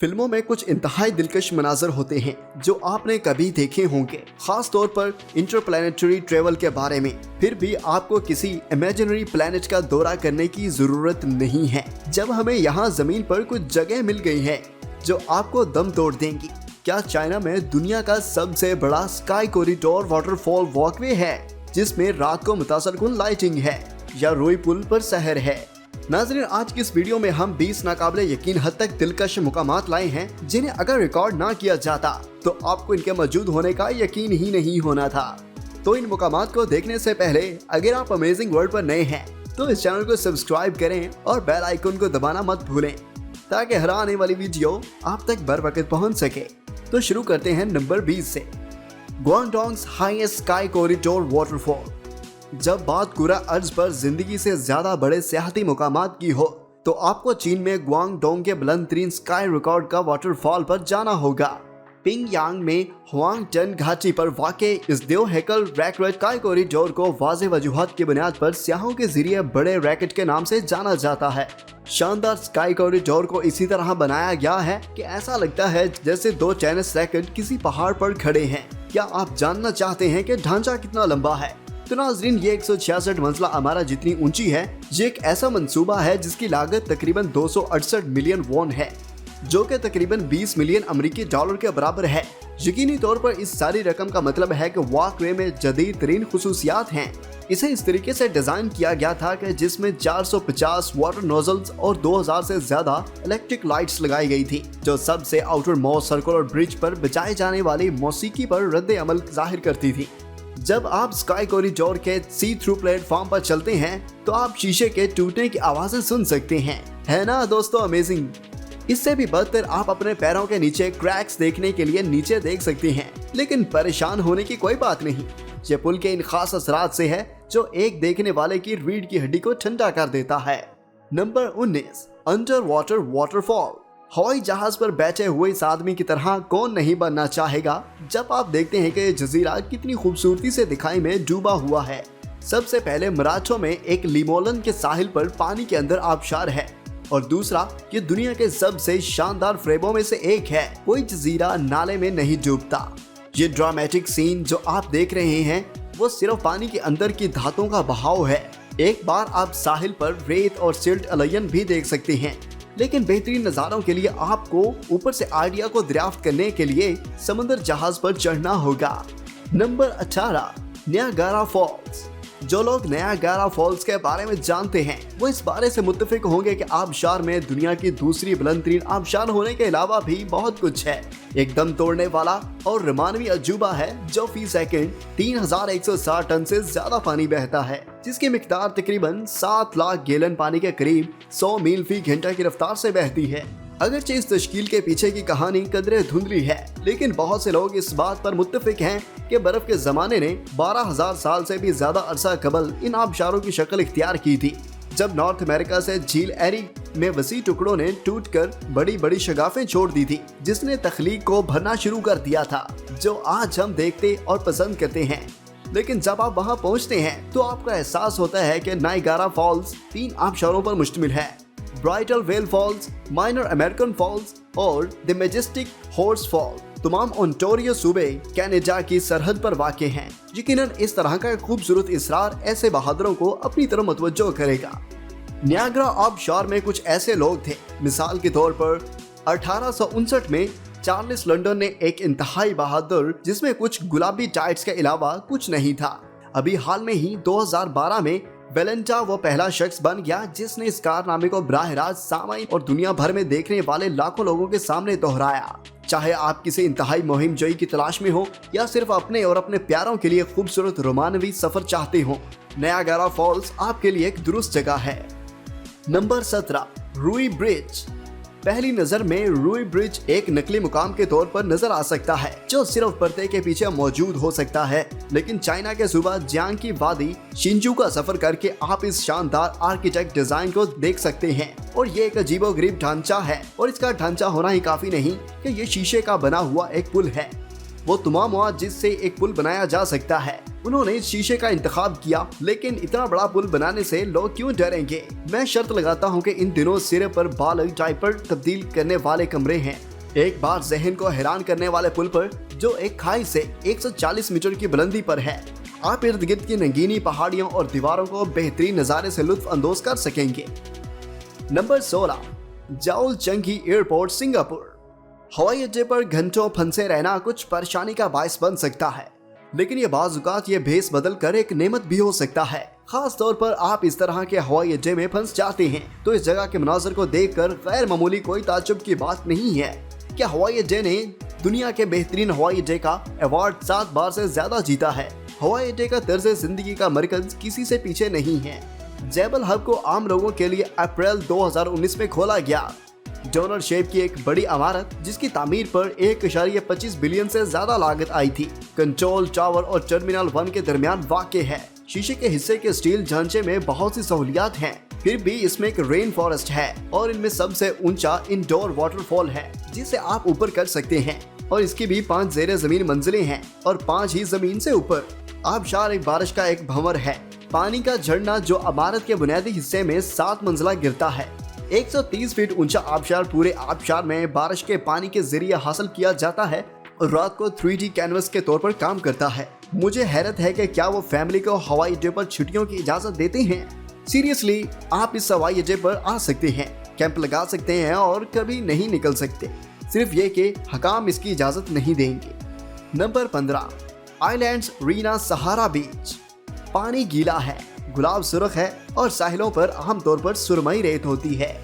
फिल्मों में कुछ इंतहाई दिलकश मनाजर होते हैं जो आपने कभी देखे होंगे, खास तौर पर इंटरप्लैनेटरी ट्रेवल के बारे में। फिर भी आपको किसी इमेजिनरी प्लैनेट का दौरा करने की जरूरत नहीं है जब हमें यहाँ जमीन पर कुछ जगह मिल गई है जो आपको दम तोड़ देंगी। क्या चाइना में दुनिया का सबसे बड़ा स्काई कॉरिडोर वाटरफॉल वॉकवे है जिसमें रात को मुतासरकुन लाइटिंग है, या रोई पुल पर शहर है? नाज़रीन, आज की इस वीडियो में हम 20 नाकाबिले यकीन हद तक दिलकश मुकामात लाए हैं जिन्हें अगर रिकॉर्ड ना किया जाता तो आपको इनके मौजूद होने का यकीन ही नहीं होना था। तो इन मुकामात को देखने से पहले अगर आप अमेजिंग वर्ल्ड पर नए हैं तो इस चैनल को सब्सक्राइब करें और बेल आइकन को दबाना मत भूलें ताकि हर आने वाली वीडियो आप तक बर वक्त पहुंच सके। तो शुरू करते हैं नंबर 20 से। ग्वांगडोंग्स हाईएस्ट स्काई कॉरिडोर वाटरफॉल। जब बात पूरा अर्ज पर जिंदगी से ज्यादा बड़े सियाहती मुकामात की हो तो आपको चीन में ग्वांगडोंग के बुलंद तरीन स्काई रिकॉर्ड का वाटरफॉल पर जाना होगा। पिंगयांग में हुआंगटन घाटी पर वाक़े इस देव हैकल रैकेट स्काई कॉरिडोर को वाज़ेह वजूहात की बुनियाद पर सियाहों के जरिए बड़े रैकेट के नाम से जाना जाता है। शानदार स्काई कॉरिडोर को इसी तरह बनाया गया है कि ऐसा लगता है जैसे दो टेनिस रैकेट किसी पहाड़ पर खड़े हैं। क्या आप जानना चाहते हैं कि ढांचा कितना लंबा है? तो नाज़रीन, ये 166 मंजिला इमारत जितनी ऊंची है, ये एक ऐसा मंसूबा है जिसकी लागत तकरीबन 268 मिलियन वॉन है, जो कि तकरीबन 20 मिलियन अमेरिकी डॉलर के बराबर है। यकीनी तौर पर इस सारी रकम का मतलब है कि वॉकवे में जदीद तरीन खुसूसियात हैं। इसे इस तरीके से डिजाइन किया गया था कि जिसमें 450 वाटर नोजल्स और 2000 से ज्यादा इलेक्ट्रिक लाइट्स लगाई गई थी, जो सबसे आउटर मोस्ट सर्कुलर ब्रिज पर बजाए जाने वाली मौसीकी पर रद्द अमल जाहिर करती थी। जब आप स्काई कॉरिडोर के सी थ्रू प्लेटफॉर्म पर चलते हैं तो आप शीशे के टूटने की आवाजें सुन सकते हैं, है ना दोस्तों अमेजिंग। इससे भी बदतर आप अपने पैरों के नीचे क्रैक्स देखने के लिए नीचे देख सकते हैं, लेकिन परेशान होने की कोई बात नहीं। ये पुल के इन खास असरात से है जो एक देखने वाले की रीढ़ की हड्डी को ठंडा कर देता है। Number 19, under water waterfall. हवाई जहाज पर बैठे हुए इस आदमी की तरह कौन नहीं बनना चाहेगा जब आप देखते हैं कि ये जजीरा कितनी खूबसूरती से दिखाई में डूबा हुआ है। सबसे पहले मराठों में एक लिमोलन के साहिल पर पानी के अंदर आबशार है, और दूसरा ये दुनिया के सबसे शानदार फ्रेमों में से एक है। कोई जजीरा नाले में नहीं डूबता। ये ड्रामेटिक सीन जो आप देख रहे हैं वो सिर्फ पानी के अंदर की धातुओं का बहाव है। एक बार आप साहिल पर रेत और सिल्ट अलयन भी देख सकते हैं, लेकिन बेहतरीन नज़ारों के लिए आपको ऊपर से आइडिया को दरियाफ्त करने के लिए समंदर जहाज पर चढ़ना होगा। Number 18, Niagara Falls. जो लोग नियागारा फॉल्स के बारे में जानते हैं वो इस बारे से मुत्तफिक होंगे कि आबशार में दुनिया की दूसरी बुलंदतरीन आबशार होने के अलावा भी बहुत कुछ है। एक दम तोड़ने वाला और रोमानवी अजूबा है जो फी सेकंड 3160 टन से ज्यादा पानी बहता है, जिसकी मिकदार तकरीबन 7 लाख गैलन पानी के करीब 100 मील फी घंटा की रफ्तार से बहती है। अगरचे इस तश्कील के पीछे की कहानी कदरे धुंधली है, लेकिन बहुत से लोग इस बात पर मुत्तफिक हैं कि बर्फ के जमाने ने 12,000 साल से भी ज्यादा अरसा कबल इन आबशारों की शक्ल इख्तियार की थी, जब नॉर्थ अमेरिका से झील एरी में वसी टुकड़ों ने टूटकर बड़ी बड़ी शगाफें छोड़ दी थी, जिसने तख्लीक को भरना शुरू कर दिया था, जो आज हम देखते और पसंद करते हैं। लेकिन जब आप वहां पहुंचते हैं तो आपका एहसास होता है कि नायगारा फॉल्स 3 आबशारों पर मुश्तमिल है: bridal veil falls, minor American falls और द मैजेस्टिक हॉर्स फॉल। तमाम ओंटारियो सूबे कनाडा की सरहद पर वाक़े हैं। यकीनन इस तरह का खूबसूरत इसरार ऐसे बहादुरों को अपनी तरफ मुतवज्जो करेगा। नियाग्रा आबशार में कुछ ऐसे लोग थे, मिसाल के तौर पर 1859 में चार्ल्स लंडन ने एक इंतहाई बहादुर जिसमें कुछ गुलाबी टाइट्स के अलावा कुछ नहीं था। अभी हाल में ही 2012 में वेलेंटा वो पहला शख्स बन गया जिसने इस कारनामे को बराह रास्त सामाईन और दुनिया भर में देखने वाले लाखों लोगों के सामने दोहराया। चाहे आप किसी इंतहाई मुहिम जोई की तलाश में हो या सिर्फ अपने और अपने प्यारों के लिए खूबसूरत रोमानवी सफर चाहते हो, नियागारा फॉल्स आपके लिए एक दुरुस्त जगह है। नंबर 17, रूई ब्रिज। पहली नजर में रूई ब्रिज एक नकली मुकाम के तौर पर नजर आ सकता है जो सिर्फ पर्दे के पीछे मौजूद हो सकता है, लेकिन चाइना के सूबा जियांग की वादी शिंजू का सफर करके आप इस शानदार आर्किटेक्ट डिजाइन को देख सकते हैं। और ये एक अजीबोगरीब ढांचा है, और इसका ढांचा होना ही काफी नहीं कि ये शीशे का बना हुआ एक पुल है। वो तमाम मौत जिससे एक पुल बनाया जा सकता है, उन्होंने इस शीशे का इंतखाब किया, लेकिन इतना बड़ा पुल बनाने से लोग क्यों डरेंगे? मैं शर्त लगाता हूँ कि इन दिनों सिरे पर बाल डायपर तब्दील करने वाले कमरे हैं एक बार जहन को हैरान करने वाले पुल पर, जो एक खाई से 140 मीटर की बुलंदी पर है, आप इर्द गिर्द की रंगीनी पहाड़ियों और दीवारों को बेहतरीन नज़ारे से लुत्फ अंदोज कर सकेंगे। नंबर 16, जाओल चंगी एयरपोर्ट, सिंगापुर। हवाई अड्डे पर घंटों फंसे रहना कुछ परेशानी का बायस बन सकता है, लेकिन ये बाज़-औक़ात ये भेस बदल कर एक नेमत भी हो सकता है। खास तौर पर आप इस तरह के हवाई अड्डे में फंस जाते हैं तो इस जगह के मनाज़र को देखकर गैर मामूली कोई ताज्जुब की बात नहीं है कि हवाई अड्डे ने दुनिया के बेहतरीन हवाई अड्डे का अवार्ड 7 बार से ज्यादा जीता है। हवाई अड्डे का तर्ज जिंदगी का मरकज किसी से पीछे नहीं है। जेबल हब को आम लोगों के लिए अप्रैल 2019 में खोला गया। डोनर शेप की एक बड़ी इमारत जिसकी तामीर पर 1.25 बिलियन से ज्यादा लागत आई थी, कंट्रोल टावर और टर्मिनल 1 के दरमियान वाक़ है। शीशे के हिस्से के स्टील ढांचे में बहुत सी सहूलियात हैं, फिर भी इसमें एक रेन फॉरेस्ट है और इनमें सबसे ऊंचा इंडोर वाटरफॉल है जिसे आप ऊपर कर सकते हैं, और इसकी भी 5 ज़ेरे जमीन मंजिलें हैं और 5 ही जमीन से ऊपर। आबशार एक बारिश का एक भंवर है, पानी का झरना जो इमारत के बुनियादी हिस्से में 7 मंजिला गिरता है। 130 फीट ऊंचा आबशार पूरे आबशार में बारिश के पानी के जरिए हासिल किया जाता है और रात को 3D कैनवस के तौर पर काम करता है। मुझे हैरत है कि क्या वो फैमिली को हवाई अड्डे पर छुट्टियों की इजाजत देते हैं। सीरियसली, आप इस हवाई अड्डे पर आ सकते हैं, कैंप लगा सकते हैं और कभी नहीं निकल सकते, सिर्फ ये कि हकाम इसकी इजाजत नहीं देंगे। नंबर 15, आइलैंड्स रीना सहारा बीच। पानी गीला है, गुलाब सुर्ख है और साहिलों पर आमतौर पर सुरमई रेत होती है।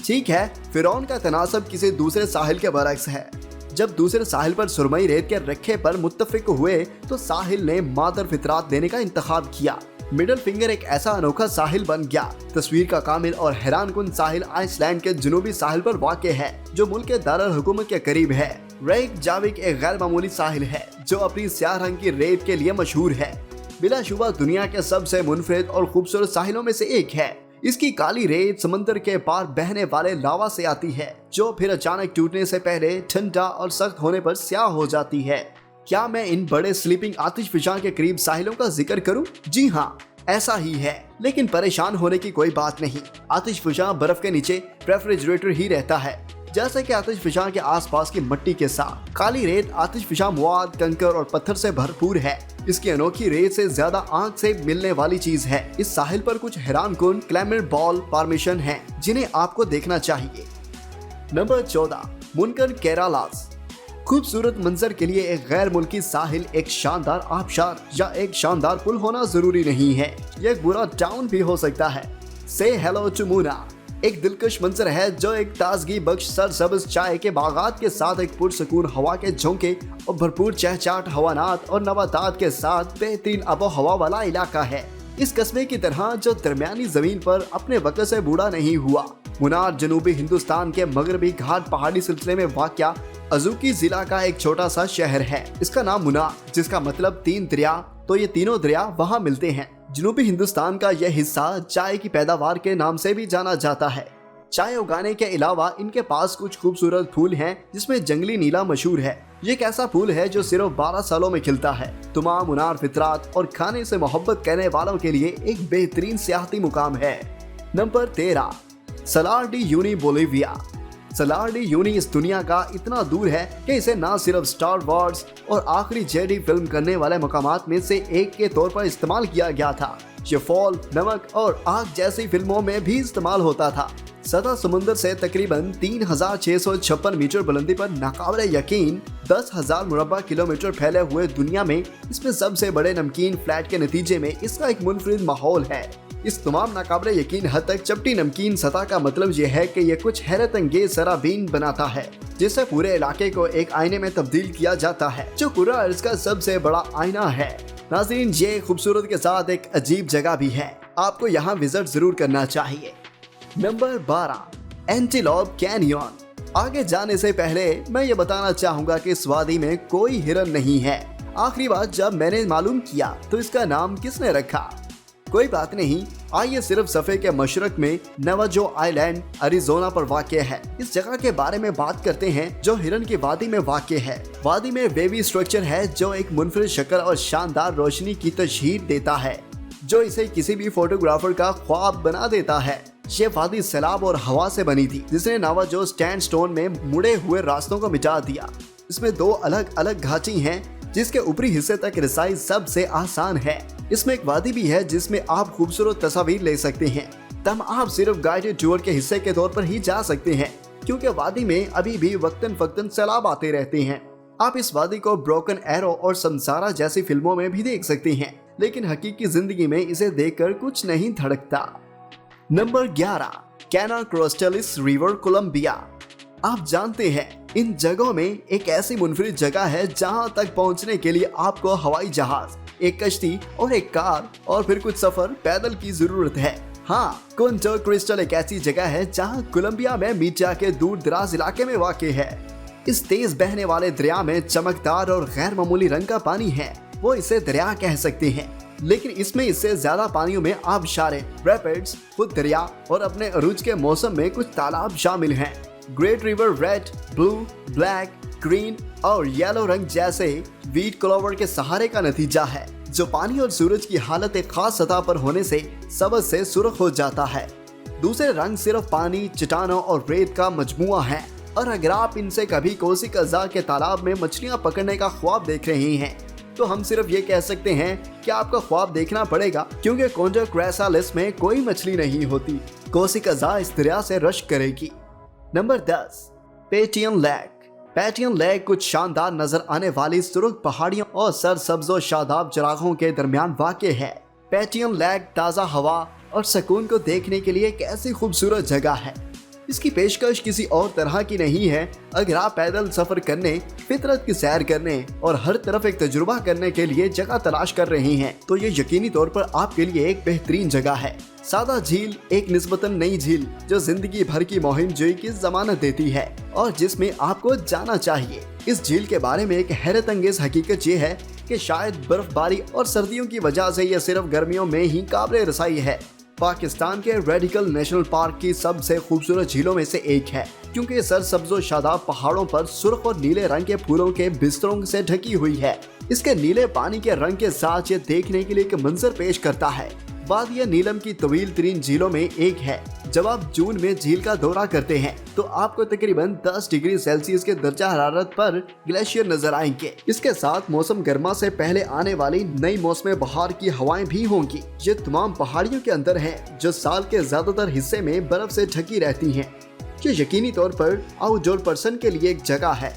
ठीक है, फिरौन का तनासब किसी दूसरे साहिल के बरक्स है। जब दूसरे साहिल पर सुरमई रेत के रखे पर मुत्तफिक हुए तो साहिल ने मादर फितरात देने का इंतखाब किया। मिडल फिंगर एक ऐसा अनोखा साहिल बन गया। तस्वीर का कामिल और हैरान कुन साहिल आइसलैंड के जुनूबी साहिल पर वाक़े है जो मुल्क के दारुल हुकूमत के करीब है। रेयकजाविक एक गैर मामूली साहिल है जो अपनी स्याह रंग की रेत के लिए मशहूर है। बिलाशुबा दुनिया के सबसे मुनफरिद और खूबसूरत साहिलों में से एक है। इसकी काली रेत समंदर के पार बहने वाले लावा से आती है जो फिर अचानक टूटने से पहले ठंडा और सख्त होने पर स्याह हो जाती है। क्या मैं इन बड़े स्लीपिंग आतिशफिशां के करीब साहिलों का जिक्र करूं? जी हाँ, ऐसा ही है, लेकिन परेशान होने की कोई बात नहीं। आतिशफिशां बर्फ के नीचे रेफ्रिजरेटर ही रहता है, जैसे कि आतिशफिशां के आसपास की मिट्टी के साथ। काली रेत आतिशफिशां मवाद, कंकर और पत्थर से भरपूर है। इसकी अनोखी रेत से ज्यादा आंख से मिलने वाली चीज है। इस साहिल पर कुछ हैरानकुन क्लाइमेट बॉल फॉर्मेशन हैं जिन्हें आपको देखना चाहिए। नंबर 14, मुनकर केरालास। खूबसूरत मंजर के लिए एक गैर मुल्की साहिल, एक शानदार आबशार या एक शानदार पुल होना जरूरी नहीं है, ये एक बुरा टाउन भी हो सकता है। से हेलो टू मुना एक दिलकश मंजर है जो एक ताजगी बख्श सरसब्ज चाय के बागात के साथ एक पुरसकून हवा के झोंके और भरपूर चहचाहट हवानात और नबातात के साथ बेहतरीन आबो हवा वाला इलाका है। इस कस्बे की तरह जो दरमियानी जमीन पर अपने वक्त से बूढ़ा नहीं हुआ। मुनार जनूबी हिंदुस्तान के मगरबी घाट पहाड़ी सिलसिले में वाक़या अजूकी जिला का एक छोटा सा शहर है। इसका नाम मुनार, जिसका मतलब 3 दरिया, तो ये तीनों दरिया वहाँ मिलते हैं। जनूबी हिंदुस्तान का यह हिस्सा चाय की पैदावार के नाम से भी जाना जाता है। चाय उगाने के अलावा इनके पास कुछ खूबसूरत फूल हैं जिसमें जंगली नीला मशहूर है। ये एक ऐसा फूल है जो सिर्फ 12 सालों में खिलता है। तमाम मुनार फितरात और खाने से मोहब्बत करने वालों के लिए एक बेहतरीन सियाहती मुकाम है। Number 13, Salar de Uyuni, Bolivia. Salar de Uyuni इस दुनिया का इतना दूर है कि इसे न सिर्फ स्टार वॉर्स और आखिरी जेडी फिल्म करने वाले मकामात में से एक के तौर पर इस्तेमाल किया गया था। ये फॉल, नमक और आग जैसी फिल्मों में भी इस्तेमाल होता था। सतह समुद्र से तकरीबन 3656 मीटर बुलंदी पर नाकाबिले यकीन 10,000 मुरब्बा किलोमीटर फैले हुए दुनिया में इसमें सबसे बड़े नमकीन फ्लैट के नतीजे में इसका एक मुनफरिद माहौल है। इस तमाम नाकाबिले यकीन हद तक चपटी नमकीन सतह का मतलब यह है कि यह कुछ हैरत अंगेज सराबीन बनाता है जिससे पूरे इलाके को एक आईने में तब्दील किया जाता है जो पूरा अर्ज का सबसे बड़ा आईना है। नाज़रीन, ये खूबसूरत के साथ एक अजीब जगह भी है, आपको यहाँ विजिट जरूर करना चाहिए। Number 12, antelope canyon. आगे जाने से पहले मैं ये बताना चाहूँगा कि इस वादी में कोई हिरन नहीं है। आखिरी बार जब मैंने मालूम किया तो इसका नाम किसने रखा? कोई बात नहीं, आइए सिर्फ सफ़े के मशरक में नवाजो आइलैंड अरिजोना पर वाक़ है। इस जगह के बारे में बात करते हैं जो हिरन की वादी में वाक़ है। वादी में वेवी स्ट्रक्चर है जो एक मुनफरिद शक्ल और शानदार रोशनी की तशहीर देता है जो इसे किसी भी फोटोग्राफर का ख्वाब बना देता है। ये वादी सैलाब और हवा से बनी थी, जिसने नवाजो सैंडस्टोन में मुड़े हुए रास्तों को मिटा दिया। इसमें 2 अलग अलग घाटी हैं, जिसके ऊपरी हिस्से तक रसाई सबसे आसान है। इसमें एक वादी भी है जिसमें आप खूबसूरत तस्वीर ले सकते हैं। तब आप सिर्फ गाइडेड टूर के हिस्से के तौर पर ही जा सकते हैं, क्योंकि वादी में अभी भी वक्तन फक्तन सैलाब आते रहते हैं। आप इस वादी को ब्रोकन एरो और संसारा जैसी फिल्मों में भी देख सकते हैं, लेकिन हकीकी जिंदगी में इसे देखकर कुछ नहीं धड़कता। नंबर 11, कैना क्रोस्टेलिस रिवर कोलंबिया। आप जानते हैं, इन जगहों में एक ऐसी मुनफरिद जगह है जहां तक पहुंचने के लिए आपको हवाई जहाज, एक कश्ती और एक कार और फिर कुछ सफर पैदल की जरूरत है। हाँ, कुंटो क्रिस्टल एक ऐसी जगह है जहां कोलंबिया में मीडिया के दूर दराज इलाके में वाक़ है। इस तेज बहने वाले दरिया में चमकदार और गैर मामूली रंग का पानी है। वो इसे दरिया कह सकते हैं, लेकिन इसमें इससे ज्यादा पानियों में आबशारें, रैपिड्स, खुद दरिया और अपने अरूज के मौसम में कुछ तालाब शामिल हैं। Great river red, blue, black, green और येलो रंग जैसे वीट क्लोवर के सहारे का नतीजा है, जो पानी और सूरज की हालत एक खास सतह पर होने से सबज से सुर्ख हो जाता है। दूसरे रंग सिर्फ पानी, चट्टानों और रेत का मजमुआ है। और अगर आप इनसे कभी कोसी कज़ा के तालाब में मछलियां पकड़ने का ख्वाब देख रहे हैं, तो हम सिर्फ ये कह सकते हैं कि आपका ख्वाब देखना पड़ेगा, क्योंकि कोंजो क्रेसालिस में कोई मछली नहीं होती। कोसी कज़ा इस दरिया से रश करेगी। Number 10, Peyto lake. Peyto lake कुछ शानदार नजर आने वाली सुर्ख पहाड़ियों और सरसब्ज और शादाब चरागों के दरमियान वाक़ है। पेटियन लेक ताज़ा हवा और सुकून को देखने के लिए एक ऐसी खूबसूरत जगह है। इसकी पेशकश किसी और तरह की नहीं है। अगर आप पैदल सफर करने, फितरत की सैर करने और हर तरफ एक तजुर्बा करने के लिए जगह तलाश कर रहे हैं, तो ये यकीनी तौर पर आपके लिए एक बेहतरीन जगह है। सादा झील एक निस्बतन नई झील जो जिंदगी भर की मुहिम जोई की जमानत देती है और जिसमें आपको जाना चाहिए। इस झील के बारे में एक हैरत अंगेज हकीकत ये है कि शायद बर्फबारी और सर्दियों की वजह से यह सिर्फ गर्मियों में ही काबिल रसाई है। पाकिस्तान के रेडिकल नेशनल पार्क की सबसे खूबसूरत झीलों में से एक है, क्योंकि ये सरसब्ज़ो शादाब पहाड़ों पर सुर्ख और नीले रंग के फूलों के बिस्तरों से ढकी हुई है। इसके नीले पानी के रंग के साथ ये देखने के लिए एक मंजर पेश करता है। वादिया नीलम की तवील तरीन झीलों में एक है। जब आप जून में झील का दौरा करते हैं, तो आपको तकरीबन 10 डिग्री सेल्सियस के दर्जा हरारत पर ग्लेशियर नजर आएंगे। इसके साथ मौसम गर्मा से पहले आने वाली नई मौसम बहार की हवाएं भी होंगी। ये तमाम पहाड़ियों के अंदर हैं, जो साल के ज्यादातर हिस्से में बर्फ से ढकी रहती हैं। ये यकीनी तौर पर आउटडोर पर्सन के लिए एक जगह है।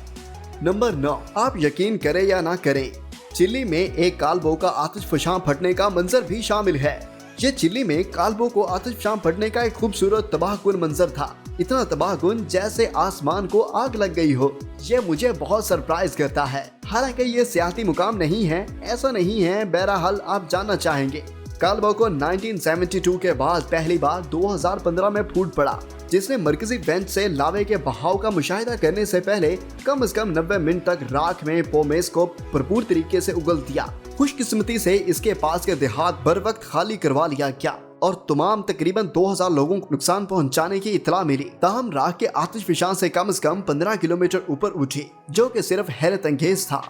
नंबर 9, आप यकीन करें या ना करें, चिली में एक कालबो का आतिशफशां फटने का मंजर भी शामिल है। ये चिली में कालबो को आतिशफशां फटने का एक खूबसूरत तबाहकुन मंजर था। इतना तबाहकुन जैसे आसमान को आग लग गई हो। ये मुझे बहुत सरप्राइज करता है। हालांकि ये सियाती मुकाम नहीं है, ऐसा नहीं है। बहरहाल आप जानना चाहेंगे, कालबो को 1972 के बाद पहली बार 2015 में फूट पड़ा, जिसने मरकजी वेंट से लावे के बहाव का मुशाहिदा करने से पहले कम से कम 90 मिनट तक राख में पोमेस को भरपूर तरीके से उगल दिया। खुशकिस्मती से इसके पास के देहात बर वक्त खाली करवा लिया गया और तमाम तकरीबन 2000 लोगों को नुकसान पहुंचाने की इतला मिली। ताहम राख के आतिशफशां से कम 15 किलोमीटर ऊपर उठी, जो कि सिर्फ हैरत अंगेज था।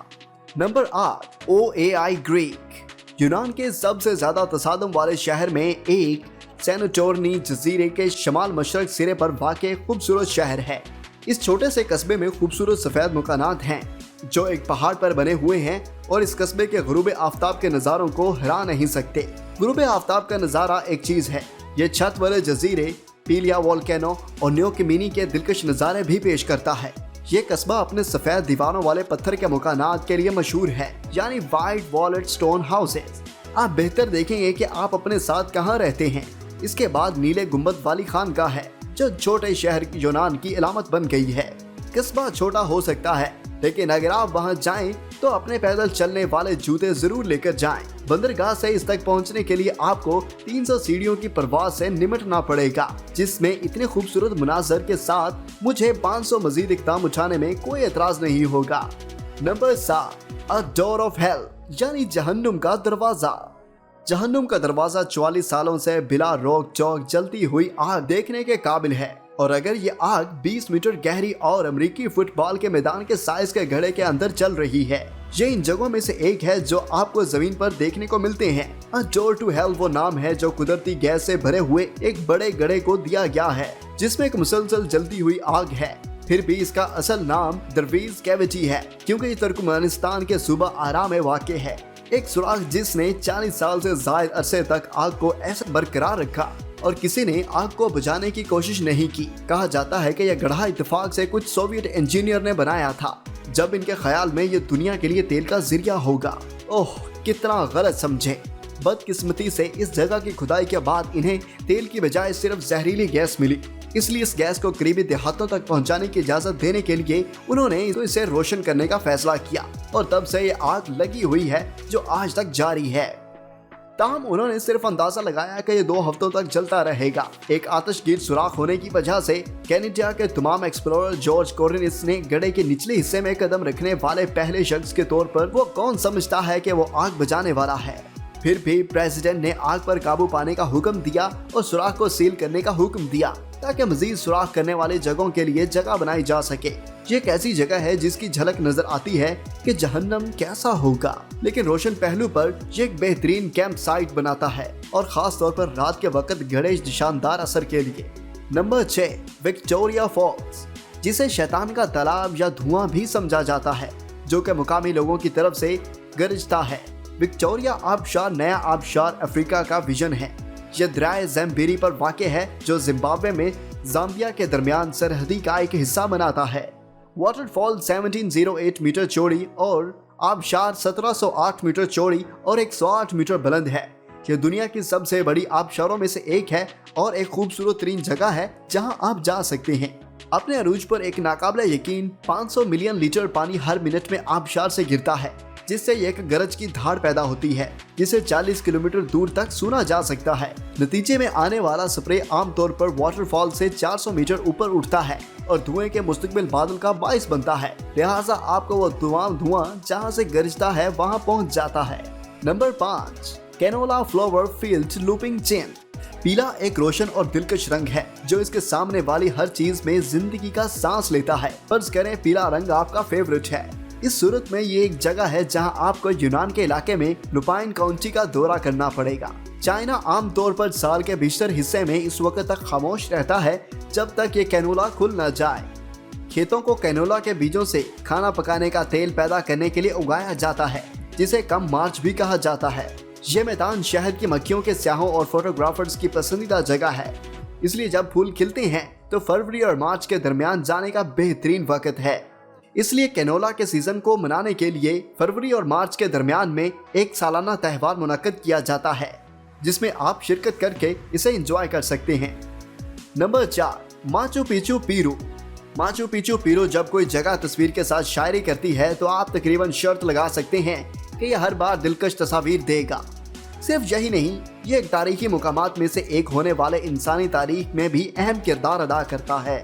नंबर 8, ओएआई ग्रीक। यूनान के सबसे ज्यादा तसादम वाले शहर में एक सेनोटोरनी जजीरे के शमाल मशरक सिरे पर वाक़े खूबसूरत शहर है। इस छोटे से कस्बे में खूबसूरत सफेद मकानात हैं जो एक पहाड़ पर बने हुए हैं और इस कस्बे के गुरूब आफ्ताब के नज़ारों को हरा नहीं सकते। गुरूब आफ्ताब का नज़ारा एक चीज़ है, ये छत वाले जजीरे, पीलिया वोल्केनो और न्योकिमिनी के दिलकश नज़ारे भी पेश करता है। ये कस्बा अपने सफ़ेद दीवारों वाले पत्थर के मकानात के लिए मशहूर है, यानी वाइट वॉलेट स्टोन हाउसेस। आप बेहतर देखेंगे कि आप अपने साथ कहाँ रहते हैं। इसके बाद नीले गुंबद वाली खानगाह है, जो छोटे शहर यूनान की अलामत बन गई है। कस्बा छोटा हो सकता है, लेकिन अगर आप वहां जाएं तो अपने पैदल चलने वाले जूते जरूर लेकर जाएं। बंदरगाह से इस तक पहुंचने के लिए आपको 300 सीढ़ियों की परवाज से निमटना पड़ेगा, जिसमें इतने खूबसूरत मुनाजर के साथ मुझे 500 मजीद इक़दाम उठाने में कोई एतराज नहीं होगा। Number 7, a door of hell, यानी जहन्नुम का दरवाजा। जहन्नुम का दरवाजा 44 सालों से बिला रोक चौक जलती हुई आग देखने के काबिल है। और अगर ये आग 20 मीटर गहरी और अमेरिकी फुटबॉल के मैदान के साइज के घड़े के अंदर चल रही है, ये इन जगहों में से एक है जो आपको जमीन पर देखने को मिलते हैं। अ डोर टू हेल वो नाम है जो कुदरती गैस से भरे हुए एक बड़े घड़े को दिया गया है जिसमें एक मुसलसल जलती हुई आग है। फिर भी इसका असल नाम दरवीज कैविटी है क्योंकि ये तुर्कमेनिस्तान के सूबा आरा में वाक़ है। एक सुराख जिसने 40 साल से ज्यादा अरसे तक आग को ऐसे बरकरार रखा और किसी ने आग को बुझाने की कोशिश नहीं की। कहा जाता है कि यह गड्ढा इत्तेफाक से कुछ सोवियत इंजीनियर ने बनाया था जब इनके ख्याल में ये दुनिया के लिए तेल का जरिया होगा। ओह, कितना गलत समझे। बदकिस्मती से इस जगह की खुदाई के बाद इन्हें तेल की बजाय सिर्फ जहरीली गैस मिली, इसलिए इस गैस को करीबी देहातों तक पहुंचाने की इजाजत देने के लिए उन्होंने इसे रोशन करने का फैसला किया और तब से ये आग लगी हुई है जो आज तक जारी है। ताहम उन्होंने सिर्फ अंदाजा लगाया कि ये 2 हफ्तों तक चलता रहेगा। एक आतिशगीर सुराख होने की वजह से कैनेडा के तमाम एक्सप्लोरर जॉर्ज कोरिनिस ने गड्ढे के निचले हिस्से में कदम रखने वाले पहले शख्स के तौर पर वो कौन समझता है कि वो आग बुझाने वाला है। फिर भी प्रेसिडेंट ने आग पर काबू पाने का हुक्म दिया और सुराख को सील करने का हुक्म दिया ताकि मजीद सुराख करने वाले जगहों के लिए जगह बनाई जा सके। ये एक ऐसी जगह है जिसकी झलक नजर आती है कि जहन्नम कैसा होगा, लेकिन रोशन पहलू पर ये एक बेहतरीन कैंप साइट बनाता है और खास तौर पर रात के वक्त घड़े शानदार असर के लिए। नंबर 6, विक्टोरिया फॉल्स, जिसे शैतान का तालाब या धुआं भी समझा जाता है, जो कि मुकामी लोगों की तरफ से गरजता है। विक्टोरिया आबशार नया आबशार अफ्रीका का विजन है। यह दरिया ज़ैम्बेरी पर वाक़ है जो जिम्बाब्वे में ज़ाम्बिया के दरमियान सरहदी का एक हिस्सा बनाता है। वाटरफॉल 1708 मीटर चौड़ी और आबशार 1708 मीटर चौड़ी और 108 मीटर बुलंद है। यह दुनिया की सबसे बड़ी आबशारों में से एक है और एक खूबसूरत तरीन जगह है जहां आप जा सकते हैं। अपने अरूज पर एक नाकाबिले यकीन 500 मिलियन लीटर पानी हर मिनट में आबशार से गिरता है, जिससे एक गरज की धार पैदा होती है जिसे 40 किलोमीटर दूर तक सुना जा सकता है। नतीजे में आने वाला स्प्रे आमतौर पर वाटरफॉल से 400 मीटर ऊपर उठता है और धुएं के मुस्तकबिल बादल का बाइस बनता है, लिहाजा आपको वो धुआं जहां से गरजता है वहां पहुंच जाता है। Number 5, canola flower field Luoping China. पीला एक रोशन और दिलकश रंग है जो इसके सामने वाली हर चीज में जिंदगी का सांस लेता है। फर्ज करें पीला रंग आपका फेवरेट है। इस सूरत में ये एक जगह है जहां आपको यूनान के इलाके में लुपाइन काउंटी का दौरा करना पड़ेगा। चाइना आमतौर पर साल के बेशतर हिस्से में इस वक्त तक खामोश रहता है जब तक ये कैनोला खुल न जाए। खेतों को कैनोला के बीजों से खाना पकाने का तेल पैदा करने के लिए उगाया जाता है, जिसे कम मार्च भी कहा जाता है। ये मैदान शहर की मक्खियों के स्याहों और फोटोग्राफर्स की पसंदीदा जगह है, इसलिए जब फूल खिलते हैं तो फरवरी और मार्च के दरमियान जाने का बेहतरीन वक्त है। इसलिए कैनोला के सीजन को मनाने के लिए फरवरी और मार्च के दरमियान में एक सालाना त्यौहार मुनक्कद किया जाता है जिसमें आप शिरकत करके इसे एंजॉय कर सकते हैं। नंबर 4, माचू पिचू पीरू। माचू पिचू पीरू जब कोई जगह तस्वीर के साथ शायरी करती है तो आप तकरीबन शर्त लगा सकते हैं कि यह हर बार दिलकश तस्वीर देगा। सिर्फ यही नहीं, ये एक तारीखी मुकामात में से एक होने वाले इंसानी तारीख में भी अहम किरदार अदा करता है।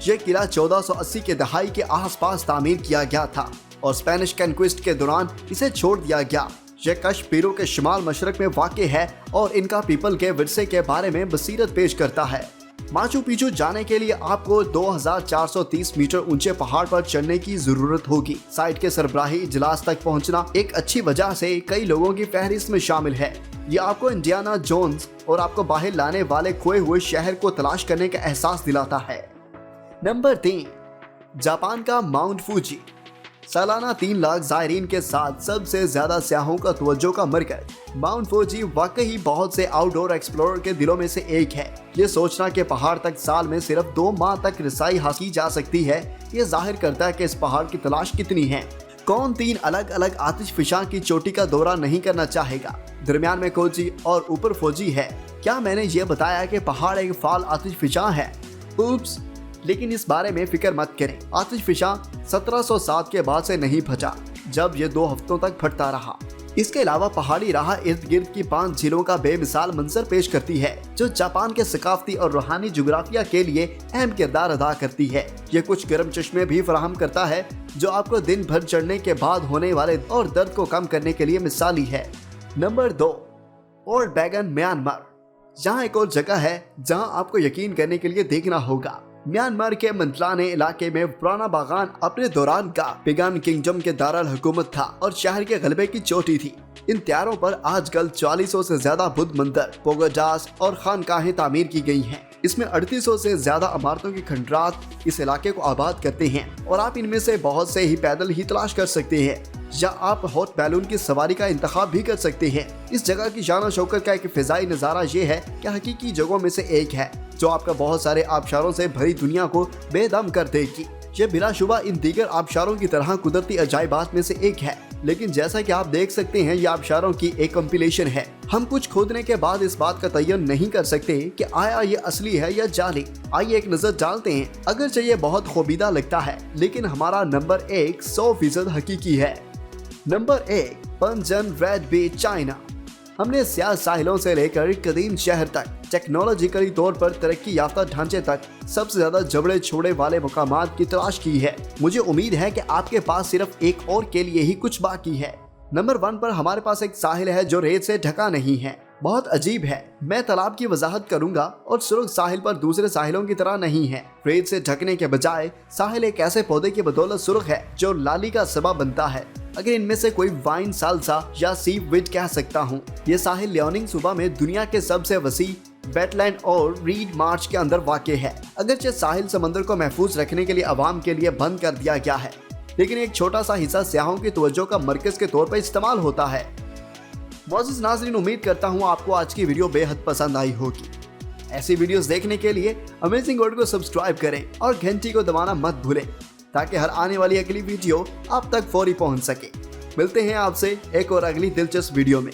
यह किला 1480 के दहाई के आसपास तामीर किया गया था और स्पेनिश कॉन्क्विस्ट के दौरान इसे छोड़ दिया गया। यह कश पीरू के शिमाल मशरक में वाक़ है और इनका पीपल के विरसे के बारे में बसीरत पेश करता है। माचू पिचू जाने के लिए आपको 2430 मीटर ऊंचे पहाड़ पर चढ़ने की जरूरत होगी। साइट के सरबराही इजलास तक पहुंचना एक अच्छी वजह से कई लोगों की फहरिस्त में शामिल है। ये आपको इंडियाना जोन्स और आपको बाहर लाने वाले खोए हुए शहर को तलाश करने का एहसास दिलाता है। नंबर 3, जापान का माउंट फूजी। सालाना 3 लाख ज़ायरीन के साथ सबसे ज्यादा सयाहों का तवज्जो का मरकज माउंट फूजी वाकई बहुत से आउटडोर एक्सप्लोरर के दिलों में से एक है। ये सोचना कि पहाड़ तक साल में सिर्फ 2 माह तक रसाई हासिल की जा सकती है, ये जाहिर करता है कि इस पहाड़ की तलाश कितनी है। कौन 3 अलग अलग आतिशफिशां की चोटी का दौरा नहीं करना चाहेगा? दरमियान में कोची और ऊपर फौजी है। क्या मैंने ये बताया कि पहाड़ एक फाल आतिशफिशां है? उप्स, लेकिन इस बारे में फिक्र मत करें। आतिशफिशां 1707 के बाद से नहीं फटा, जब ये 2 हफ्तों तक फटता रहा। इसके अलावा पहाड़ी राह इर्द गिर्द की 5 झीलों का बेमिसाल मंजर पेश करती है जो जापान के सकाफती और रूहानी जुग्राफिया के लिए अहम किरदार अदा करती है। ये कुछ गर्म चश्मे भी फराहम करता है जो आपको दिन भर चढ़ने के बाद होने वाले और दर्द को कम करने के लिए मिसाली है। नंबर 2, ओल्ड बैगन म्यांमार। यहाँ एक और जगह है जहाँ आपको यकीन करने के लिए देखना होगा। म्यांमार के मंतलाने इलाके में पुराना बागान अपने दौरान का पिगान किंगडम के दारुल हुकूमत था और शहर के गलबे की चोटी थी। इन त्यारों पर आजकल 4000 से ज्यादा बुद्ध मंदिर, पोगोडास और खानकाहें तामीर की गई हैं। इसमें 3800 से ज्यादा इमारतों के खंडरात इस इलाके को आबाद करते हैं और आप इनमें से बहुत से ही पैदल ही तलाश कर सकते हैं, या आप हॉट बैलून की सवारी का इंतखाब भी कर सकते हैं। इस जगह की शान और शौकत का एक फिजाई नज़ारा ये है कि हकीकी जगहों में से एक है जो आपका बहुत सारे आबशारों से भरी दुनिया को बेदम कर देगी। ये बिलाशुबा इन दीगर आबशारों की तरह कुदरती अजायबात में से एक है, लेकिन जैसा कि आप देख सकते हैं ये आबशारों की एक कंपिलेशन है। हम कुछ खोदने के बाद इस बात का तयन नहीं कर सकते कि आया ये असली है या जाली। आइए एक नजर डालते हैं। अगरचे ये बहुत खूबीदा लगता है, लेकिन हमारा नंबर 1 100% हकीकी है। नंबर 1, पंजन रेड बीच, चाइना। हमने स्याह साहिलों से लेकर कदीम शहर तक, टेक्नोलॉजिकली तौर पर तरक्की याफ्ता ढांचे तक सबसे ज्यादा जबड़े छोड़े वाले मकामात की तलाश की है। मुझे उम्मीद है कि आपके पास सिर्फ एक और के लिए ही कुछ बाकी है। नंबर 1 पर हमारे पास एक साहिल है जो रेत से ढका नहीं है। बहुत अजीब है। मैं तालाब की वजाहत करूंगा और सुर्ख साहिल पर दूसरे साहिलों की तरह नहीं है। रेत से ढकने के बजाय साहिल एक ऐसे पौधे की बदौलत सुर्ख है जो लाली का सबब बनता है। अगर इनमें से कोई वाइन साल्सा या सी विड कह सकता हूँ। ये साहिल लियोनिंग सूबा में दुनिया के सबसे वसी वेटलैंड और रीड मार्च के अंदर वाक़े है। अगरचे साहिल समंदर को महफूज रखने के लिए आवाम के लिए बंद कर दिया गया है, लेकिन एक छोटा सा हिस्सा सियाहों की तवज्जो का मरकज के तौर पर इस्तेमाल होता है। मोअज़्ज़िज़ नाज़रीन, उम्मीद करता हूँ आपको आज की वीडियो बेहद पसंद आई होगी। ऐसी वीडियोस देखने के लिए अमेजिंग वर्ल्ड को सब्सक्राइब करें और घंटी को दबाना मत भूलें ताकि हर आने वाली अगली वीडियो आप तक फौरी पहुंच सके। मिलते हैं आपसे एक और अगली दिलचस्प वीडियो में।